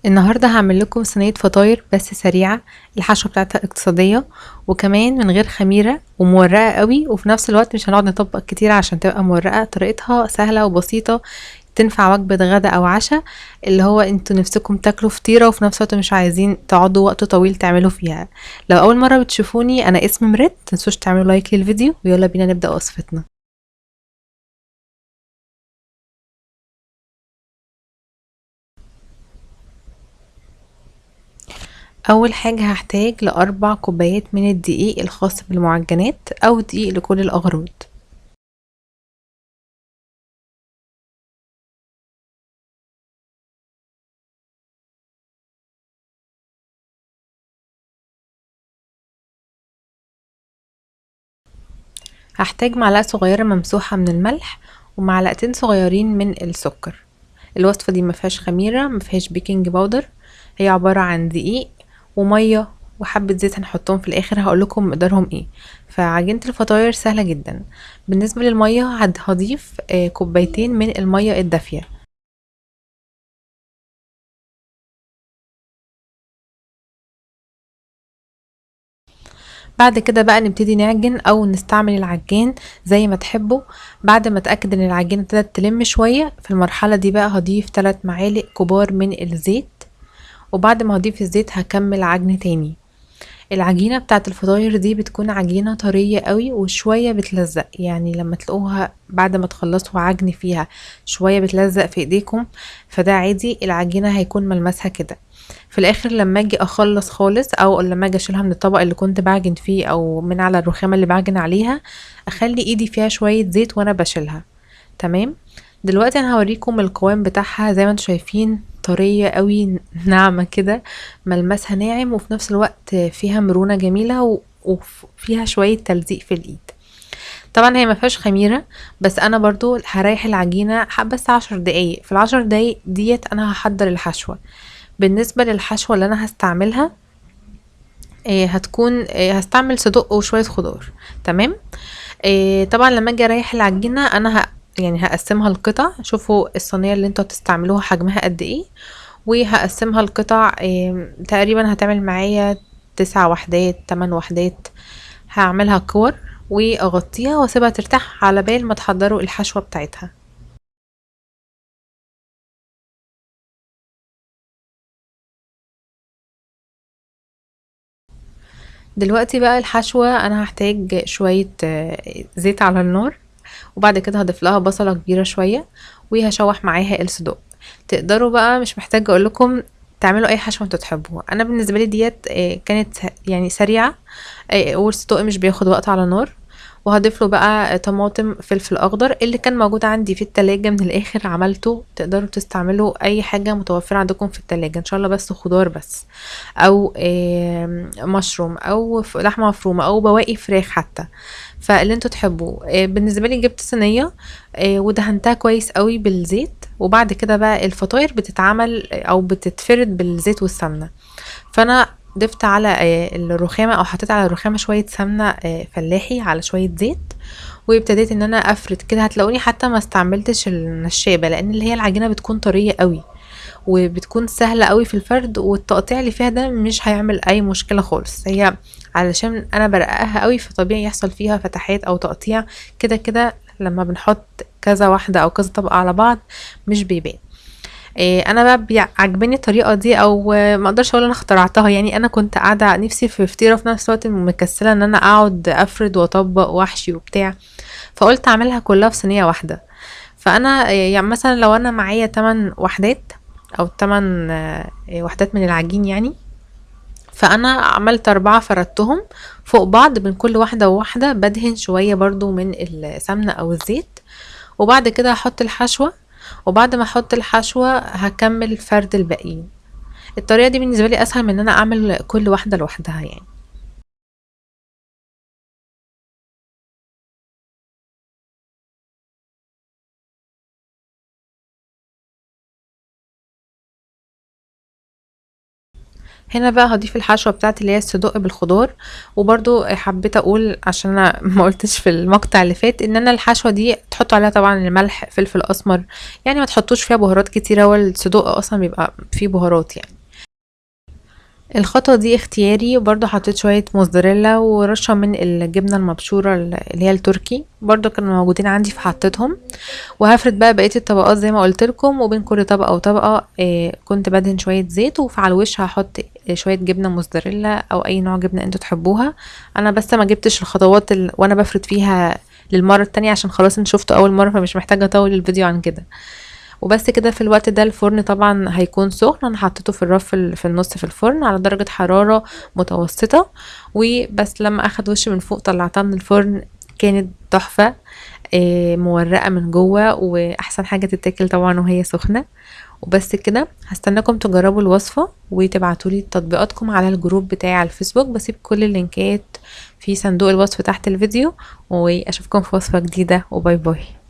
النهاردة هعمل لكم صينية فطاير بس سريعة. الحشوة بتاعتها اقتصادية وكمان من غير خميرة ومورقة قوي، وفي نفس الوقت مش هنقعد نطبق كتير عشان تبقى مورقة. طريقتها سهلة وبسيطة، تنفع وجبة غدا او عشاء، اللي هو انتوا نفسكم تاكلوا فطيرة وفي نفس الوقت مش عايزين تقعدوا وقت طويل تعملوا فيها. لو اول مرة بتشوفوني، انا اسمي مريت، متنسوش تعملوا لايك للفيديو ويلا بينا نبدأ وصفتنا. اول حاجة هحتاج ل4 كوبايات من الدقيق الخاص بالمعجنات او دقيق لكل الاغراض. هحتاج معلقة صغيرة ممسوحة من الملح ومعلقتين صغيرين من السكر. الوصفة دي مفيهاش خميرة، مفيهاش بيكنج باودر، هي عبارة عن دقيق ومية وحبة زيت هنحطهم في الاخر، هقولكم مقدارهم ايه. فعجينة الفطاير سهلة جدا. بالنسبة للمية هضيف كوبايتين من المية الدافية. بعد كده بقى نبتدي نعجن او نستعمل العجان زي ما تحبوا. بعد ما اتاكد ان العجينه ابتدت تلم شويه، في المرحله دي بقى هضيف 3 معالق كبار من الزيت، وبعد ما هضيف الزيت هكمل عجن تاني. العجينه بتاعه الفطاير دي بتكون عجينه طريه قوي وشويه بتلزق، يعني لما تلاقوها بعد ما تخلصوا عجن فيها شويه بتلزق في ايديكم، فده عادي، العجينه هيكون ملمسها كده. في الاخر لما اجي اخلص خالص او لما اجي اشيلها من الطبق اللي كنت بعجن فيه او من على الرخامه اللي بعجن عليها، اخلي ايدي فيها شويه زيت وانا بشيلها. تمام. دلوقتي انا هوريكم القوام بتاعها، زي ما انتم شايفين طريه قوي ناعمه كده، ملمسها ناعم وفي نفس الوقت فيها مرونه جميله وفيها شويه تلزيق في الايد. طبعا هي ما فيهاش خميره، بس انا برضو هريح العجينه بس 10 دقايق. في ال10 دقايق ديت انا هحضر الحشوه. بالنسبة للحشوة اللي انا هستعملها، هتكون هستعمل صدق وشوية خضار. تمام. طبعا لما اجي اريح العجينة انا يعني هقسمها لقطع. شوفوا الصينية اللي انتوا هتستعملوها حجمها قد ايه، وهقسمها لقطع. تقريبا هتعمل معايا 9 وحدات 8 وحدات. هعملها كور واغطيها واسيبها ترتاح على بال ما تحضروا الحشوة بتاعتها. دلوقتي بقى الحشوة انا هحتاج شوية زيت على النار، وبعد كده هضيف لها بصلة كبيرة شوية وهشوح معاها الصدوق. تقدروا بقى، مش محتاجة اقول لكم تعملوا اي حشوة انتوا تحبوها. انا بالنسبة لي ديت كانت يعني سريعة، والصدوق مش بياخد وقت على النار. وهضيف له بقى طماطم فلفل اخضر اللي كان موجود عندي في التلاجة من الاخر عملته. تقدروا تستعملوا اي حاجة متوفرة عندكم في التلاجة ان شاء الله، بس خضار بس، او مشروم او لحمة مفرومة او بواقي فراخ حتى، فاللي انتوا تحبوه. بالنسبة لي جبت صينية ودهنتها كويس قوي بالزيت، وبعد كده بقى الفطاير بتتعمل او بتتفرد بالزيت والسمنة. فانا ضفت على الرخامة او حطيت على الرخامة شوية سمنة فلاحي على شوية زيت، وابتديت ان انا افرد كده. هتلاقوني حتى ما استعملتش النشابة لان اللي هي العجينة بتكون طرية قوي وبتكون سهلة قوي في الفرد، والتقطيع اللي فيها ده مش هيعمل اي مشكلة خالص. هي علشان انا برققها قوي فطبيعي يحصل فيها فتحات او تقطيع، كده كده لما بنحط كذا واحدة او كذا طبقة على بعض مش بيبان. انا بقى عجباني الطريقه دي، او ما اقدرش اقول انا اخترعتها، يعني انا كنت قاعده نفسي في فطيره في نفس الوقت مكسله ان انا اقعد افرد واطبق واحشي وبتاع، فقلت اعملها كلها في صينيه واحده. فانا يعني مثلا لو انا معايا 8 وحدات او 8 وحدات من العجين يعني، فانا عملت 4 فردتهم فوق بعض، بين كل واحده وواحده بدهن شويه برضو من السمنه او الزيت، وبعد كده هحط الحشوه، وبعد ما احط الحشوة هكمل فرد الباقيين. الطريقة دي بالنسبة لي اسهل من ان انا اعمل كل واحدة لوحدها يعني. هنا بقى هضيف الحشوة بتاعتي اللي هي الصدق بالخضار. وبرضو حبيت اقول عشان انا ما قلتش في المقطع اللي فات ان انا الحشوة دي تحطوا عليها طبعا الملح، فلفل اسمر، يعني ما تحطوش فيها بهارات كتيرة، والصدق اصلا بيبقى فيه بهارات يعني. الخطوة دي اختياري. وبرضو حطيت شوية موزاريلا ورشة من الجبنة المبشورة اللي هي التركي، برضو كانوا موجودين عندي فحطيتهم. وهفرد بقى بقية الطبقات زي ما قلت لكم، وبين كل طبقة وطبقة كنت بدهن شوية زيت، وعلى الوش هحط شوية جبنة موزاريلا او اي نوع جبنة انتوا تحبوها. انا بس ما جبتش الخطوات وانا بفرد فيها للمرة التانية عشان خلاص انا شفته اول مرة، فمش محتاجة اطول الفيديو عن كده. وبس كده. في الوقت ده الفرن طبعا هيكون سخن، انا حطيته في الرف في النص في الفرن على درجة حرارة متوسطة. وبس لما اخد وش من فوق طلعتها من الفرن، كانت تحفة. مورقة من جوه، واحسن حاجة تتاكل طبعا وهي سخنة. وبس كده. هستناكم تجربوا الوصفة وتبعتولي تطبيقاتكم على الجروب بتاعي على الفيسبوك، بسيب كل اللينكات في صندوق الوصف تحت الفيديو. واشوفكم في وصفة جديدة، وباي باي.